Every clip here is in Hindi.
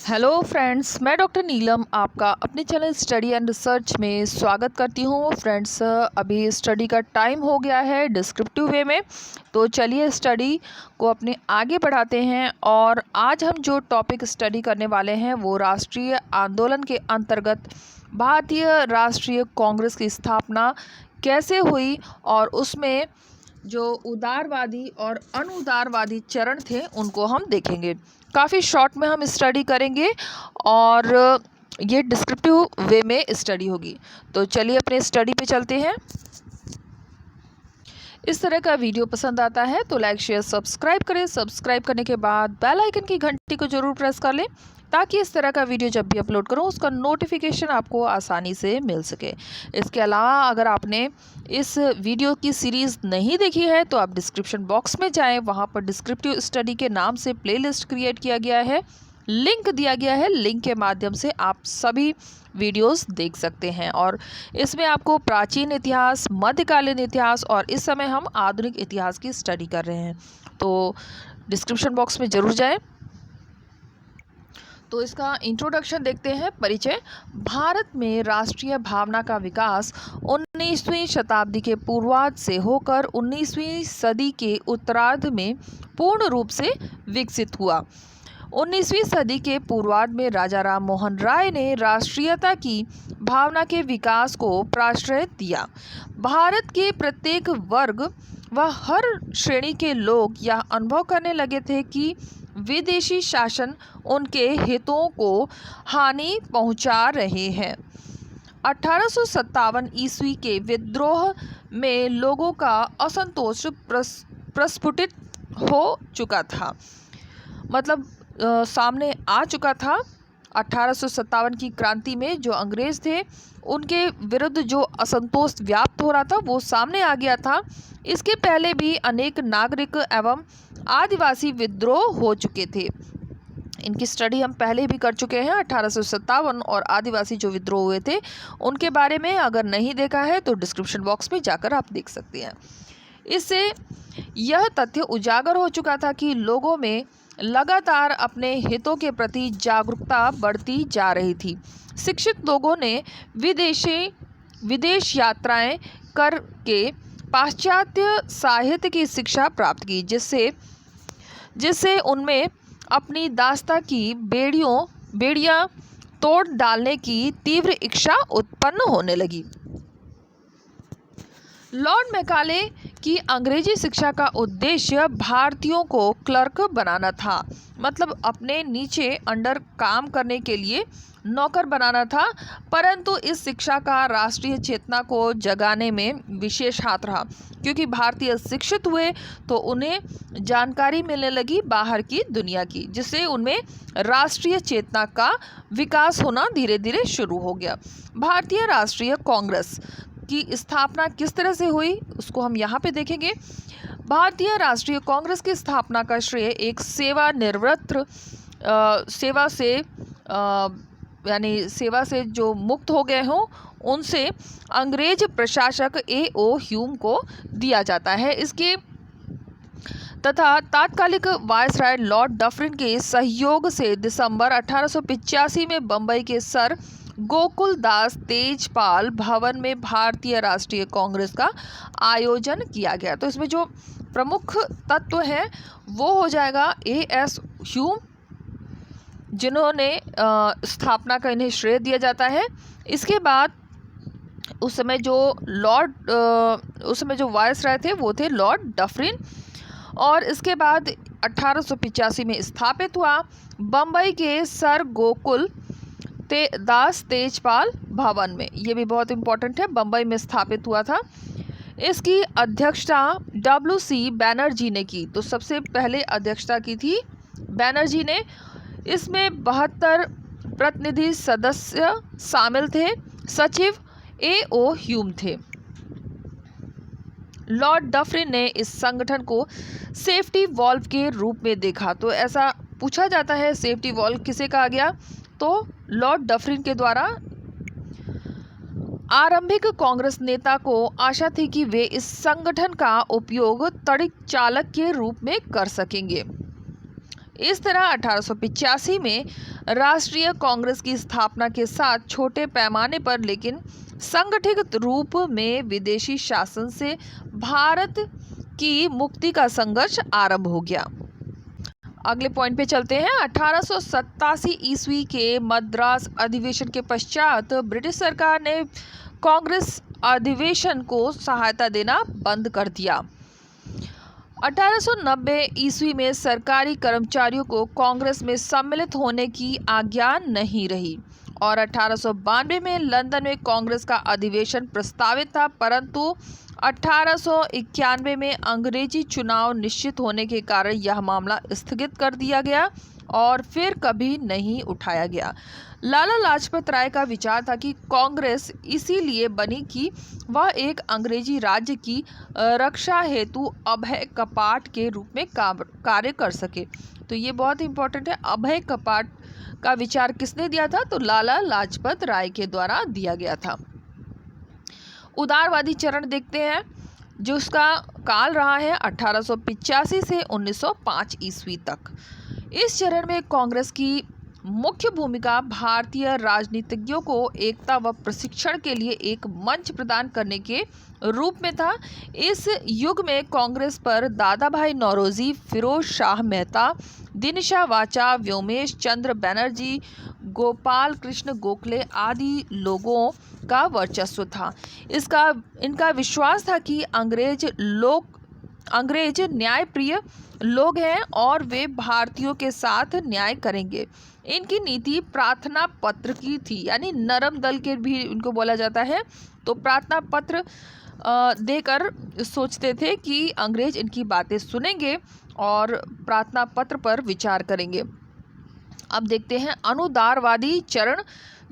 हेलो फ्रेंड्स, मैं डॉक्टर नीलम आपका अपने चैनल स्टडी एंड रिसर्च में स्वागत करती हूँ। फ्रेंड्स, अभी स्टडी का टाइम हो गया है डिस्क्रिप्टिव वे में, तो चलिए स्टडी को अपने आगे बढ़ाते हैं। और आज हम जो टॉपिक स्टडी करने वाले हैं वो राष्ट्रीय आंदोलन के अंतर्गत भारतीय राष्ट्रीय कांग्रेस की स्थापना कैसे हुई और उसमें जो उदारवादी और अनुदारवादी चरण थे उनको हम देखेंगे। काफ़ी शॉर्ट में हम स्टडी करेंगे और ये डिस्क्रिप्टिव वे में स्टडी होगी। तो चलिए अपने स्टडी पे चलते हैं। इस तरह का वीडियो पसंद आता है तो लाइक शेयर सब्सक्राइब करें। सब्सक्राइब करने के बाद बेल आइकन की घंटी को जरूर प्रेस कर लें ताकि इस तरह का वीडियो जब भी अपलोड करूं उसका नोटिफिकेशन आपको आसानी से मिल सके। इसके अलावा अगर आपने इस वीडियो की सीरीज़ नहीं देखी है तो आप डिस्क्रिप्शन बॉक्स में जाएं, वहां पर डिस्क्रिप्टिव स्टडी के नाम से प्लेलिस्ट क्रिएट किया गया है, लिंक दिया गया है। लिंक के माध्यम से आप सभी वीडियोस देख सकते हैं और इसमें आपको प्राचीन इतिहास, मध्यकालीन इतिहास और इस समय हम आधुनिक इतिहास की स्टडी कर रहे हैं। तो डिस्क्रिप्शन बॉक्स में ज़रूर जाएं। तो इसका इंट्रोडक्शन देखते हैं। परिचय। भारत में राष्ट्रीय भावना का विकास 19वीं शताब्दी के पूर्वार्ध से होकर 19वीं सदी के उत्तरार्ध में पूर्ण रूप से विकसित हुआ। 19वीं सदी के पूर्वार्ध में राजा राम मोहन राय ने राष्ट्रीयता की भावना के विकास को प्राश्रय दिया। भारत के प्रत्येक वर्ग व हर श्रेणी के लोग यह अनुभव करने लगे थे कि विदेशी शासन उनके हितों को हानि पहुंचा रहे हैं। 1857 ईस्वी के विद्रोह में लोगों का असंतोष प्रस्फुटित हो चुका था, मतलब सामने आ चुका था। 1857 की क्रांति में जो अंग्रेज थे उनके विरुद्ध जो असंतोष व्याप्त हो रहा था वो सामने आ गया था। इसके पहले भी अनेक नागरिक एवं आदिवासी विद्रोह हो चुके थे। इनकी स्टडी हम पहले भी कर चुके हैं। 1857 और आदिवासी जो विद्रोह हुए थे उनके बारे में अगर नहीं देखा है तो डिस्क्रिप्शन बॉक्स में जाकर आप देख सकते हैं। इससे यह तथ्य उजागर हो चुका था कि लोगों में लगातार अपने हितों के प्रति जागरूकता बढ़ती जा रही थी। शिक्षित लोगों ने विदेश यात्राएं करके पाश्चात्य साहित्य की शिक्षा प्राप्त की, जिससे उनमें अपनी दास्ता की बेड़ियां तोड़ डालने की तीव्र इच्छा उत्पन्न होने लगी। लॉर्ड मैकाले की अंग्रेजी शिक्षा का उद्देश्य भारतीयों को क्लर्क बनाना था, मतलब अपने नीचे अंडर काम करने के लिए नौकर बनाना था। परंतु इस शिक्षा का राष्ट्रीय चेतना को जगाने में विशेष हाथ रहा, क्योंकि भारतीय शिक्षित हुए तो उन्हें जानकारी मिलने लगी बाहर की दुनिया की, जिससे उनमें राष्ट्रीय चेतना का विकास होना धीरे धीरे शुरू हो गया। भारतीय राष्ट्रीय कांग्रेस की स्थापना किस तरह से हुई उसको हम यहाँ पे देखेंगे। भारतीय राष्ट्रीय कांग्रेस की स्थापना का श्रेय एक सेवानिवृत्त सेवा से जो मुक्त हो गए हों उनसे अंग्रेज प्रशासक A.O. ह्यूम को दिया जाता है। इसके तथा तात्कालिक वायसराय लॉर्ड डफरिन के सहयोग से दिसंबर 1885 में बम्बई के सर गोकुल दास तेजपाल भवन में भारतीय राष्ट्रीय कांग्रेस का आयोजन किया गया। तो इसमें जो प्रमुख तत्व है वो हो जाएगा A.S. ह्यूम, जिन्होंने स्थापना का इन्हें श्रेय दिया जाता है। इसके बाद उस समय जो वायसराय थे वो थे लॉर्ड डफरिन, और इसके बाद 1885 में स्थापित हुआ बम्बई के सर गोकुल दास तेजपाल भवन में। ये भी बहुत इंपॉर्टेंट है, बम्बई में स्थापित हुआ था। इसकी अध्यक्षता W.C. बैनर्जी ने की। तो सबसे पहले अध्यक्षता की थी बैनर्जी ने। इसमें 72 प्रतिनिधि सदस्य शामिल थे। सचिव A.O. ह्यूम थे। लॉर्ड डफरिन ने इस संगठन को सेफ्टी वॉल्व के रूप में देखा। तो ऐसा पूछा जाता है सेफ्टी वॉल्व किसे कहा गया, तो लॉर्ड डफरिन के द्वारा। आरंभिक कांग्रेस नेता को आशा थी कि वे इस संगठन का उपयोग तड़िक चालक के रूप में कर सकेंगे। इस तरह 1885 में राष्ट्रीय कांग्रेस की स्थापना के साथ छोटे पैमाने पर लेकिन संगठित रूप में विदेशी शासन से भारत की मुक्ति का संघर्ष आरंभ हो गया। अगले पॉइंट पे चलते हैं। 1887 ईस्वी के मद्रास अधिवेशन के पश्चात ब्रिटिश सरकार ने कांग्रेस अधिवेशन को सहायता देना बंद कर दिया। 1890 ईस्वी में सरकारी कर्मचारियों को कांग्रेस में सम्मिलित होने की आज्ञा नहीं रही और 1892 में लंदन में कांग्रेस का अधिवेशन प्रस्तावित था, परंतु 1891 में अंग्रेजी चुनाव निश्चित होने के कारण यह मामला स्थगित कर दिया गया और फिर कभी नहीं उठाया गया। लाला लाजपत राय का विचार था कि कांग्रेस इसीलिए बनी कि वह एक अंग्रेजी राज्य की रक्षा हेतु अभय कपाट के रूप में कार्य कर सके। तो ये बहुत इंपॉर्टेंट है। अभय कपाट का विचार किसने दिया था? तो लाला लाजपत राय के द्वारा दिया गया था। उदारवादी चरण देखते हैं, जो उसका काल रहा है 1885 से 1905 ईस्वी तक। इस चरण में कांग्रेस की मुख्य भूमिका भारतीय राजनीतिज्ञों को एकता व प्रशिक्षण के लिए एक मंच प्रदान करने के रूप में था। इस युग में कांग्रेस पर दादा भाई नौरोजी, फिरोज शाह मेहता, दिनशा वाचा, व्योमेश चंद्र बनर्जी, गोपाल कृष्ण गोखले आदि लोगों का वर्चस्व था। इनका विश्वास था कि अंग्रेज न्यायप्रिय लोग हैं और वे भारतीयों के साथ न्याय करेंगे। इनकी नीति प्रार्थना पत्र की थी, यानी नरम दल के भी इनको बोला जाता है। तो प्रार्थना पत्र देकर सोचते थे कि अंग्रेज इनकी बातें सुनेंगे और प्रार्थना पत्र पर विचार करेंगे। अब देखते हैं अनुदारवादी चरण,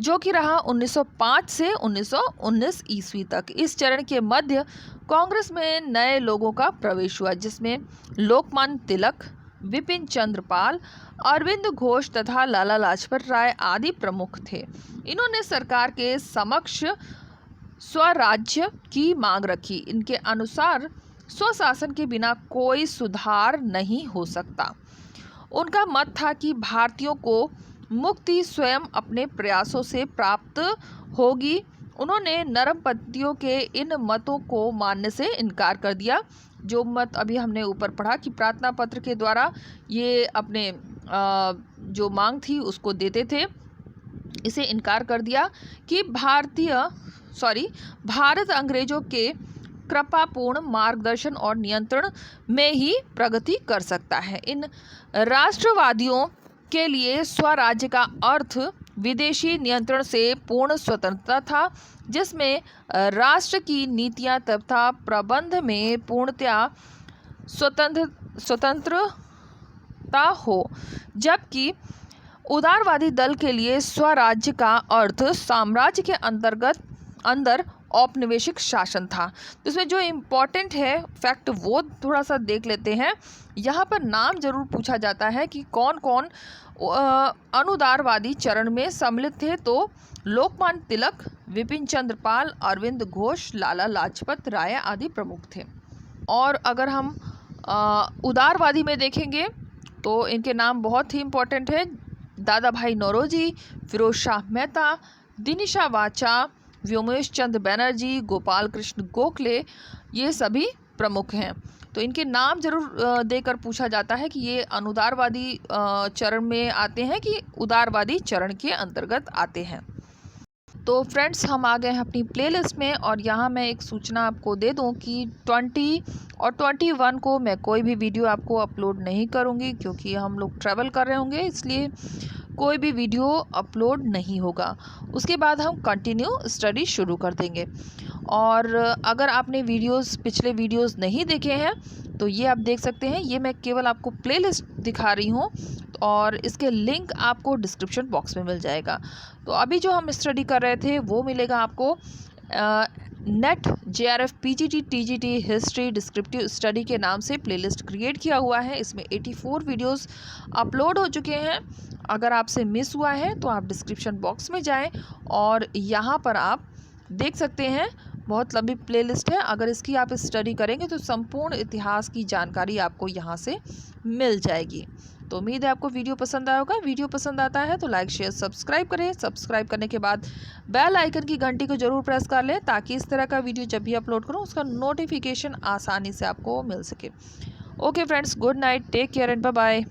जो कि रहा 1905 से 1919 ईस्वी तक। इस चरण के मध्य कांग्रेस में नए लोगों का प्रवेश हुआ, जिसमें लोकमान्य तिलक, विपिन चंद्र पाल, अरविंद घोष तथा लाला लाजपत राय आदि प्रमुख थे। इन्होंने सरकार के समक्ष स्वराज्य की मांग रखी। इनके अनुसार स्वशासन के बिना कोई सुधार नहीं हो सकता। उनका मत था कि भारतीयों को मुक्ति स्वयं अपने प्रयासों से प्राप्त होगी। उन्होंने नरमपंथियों के इन मतों को मानने से इनकार कर दिया। जो मत अभी हमने ऊपर पढ़ा कि प्रार्थना पत्र के द्वारा ये अपने जो मांग थी उसको देते थे, इसे इनकार कर दिया कि भारत अंग्रेजों के कृपापूर्ण मार्गदर्शन और नियंत्रण में ही प्रगति कर सकता है। इन राष्ट्रवादियों के लिए स्वराज्य का अर्थ विदेशी नियंत्रण से पूर्ण स्वतंत्रता था, जिसमें राष्ट्र की नीतियां तथा प्रबंध में पूर्णतया स्वतंत्रता हो, जबकि उदारवादी दल के लिए स्वराज्य का अर्थ साम्राज्य के अंदर औपनिवेशिक शासन था। तो इसमें जो इम्पोर्टेंट है फैक्ट वो थोड़ा सा देख लेते हैं। यहाँ पर नाम जरूर पूछा जाता है कि कौन कौन अनुदारवादी चरण में सम्मिलित थे। तो लोकमान्य तिलक, विपिन चंद्र पाल, अरविंद घोष, लाला लाजपत राय आदि प्रमुख थे। और अगर हम उदारवादी में देखेंगे तो इनके नाम बहुत ही इम्पोर्टेंट है। दादा भाई नौरोजी, फिरोज शाह मेहता, दिनशा वाचा, व्योमेश चंद्र बनर्जी, गोपाल कृष्ण गोखले, ये सभी प्रमुख हैं। तो इनके नाम जरूर देकर पूछा जाता है कि ये अनुदारवादी चरण में आते हैं कि उदारवादी चरण के अंतर्गत आते हैं। तो फ्रेंड्स, हम आ गए हैं अपनी प्लेलिस्ट में और यहाँ मैं एक सूचना आपको दे दूँ कि 20 और 21 को मैं कोई भी वीडियो आपको अपलोड नहीं करूँगी, क्योंकि हम लोग ट्रैवल कर रहे होंगे, इसलिए कोई भी वीडियो अपलोड नहीं होगा। उसके बाद हम कंटिन्यू स्टडी शुरू कर देंगे। और अगर आपने पिछले वीडियोस नहीं देखे हैं तो ये आप देख सकते हैं। ये मैं केवल आपको प्लेलिस्ट दिखा रही हूँ और इसके लिंक आपको डिस्क्रिप्शन बॉक्स में मिल जाएगा। तो अभी जो हम स्टडी कर रहे थे वो मिलेगा आपको net JRF PGT TGT history descriptive study के नाम से प्लेलिस्ट क्रिएट किया हुआ है। इसमें 84 वीडियोस अपलोड हो चुके हैं। अगर आपसे मिस हुआ है तो आप डिस्क्रिप्शन बॉक्स में जाएं और यहाँ पर आप देख सकते हैं। बहुत लंबी प्लेलिस्ट है। अगर इसकी आप स्टडी करेंगे तो संपूर्ण इतिहास की जानकारी आपको यहाँ से मिल जाएगी। तो उम्मीद है आपको वीडियो पसंद आया होगा। वीडियो पसंद आता है तो लाइक शेयर सब्सक्राइब करें। सब्सक्राइब करने के बाद बेल आइकन की घंटी को जरूर प्रेस कर लें ताकि इस तरह का वीडियो जब भी अपलोड करूँ उसका नोटिफिकेशन आसानी से आपको मिल सके। Okay friends, good night, take care and bye bye.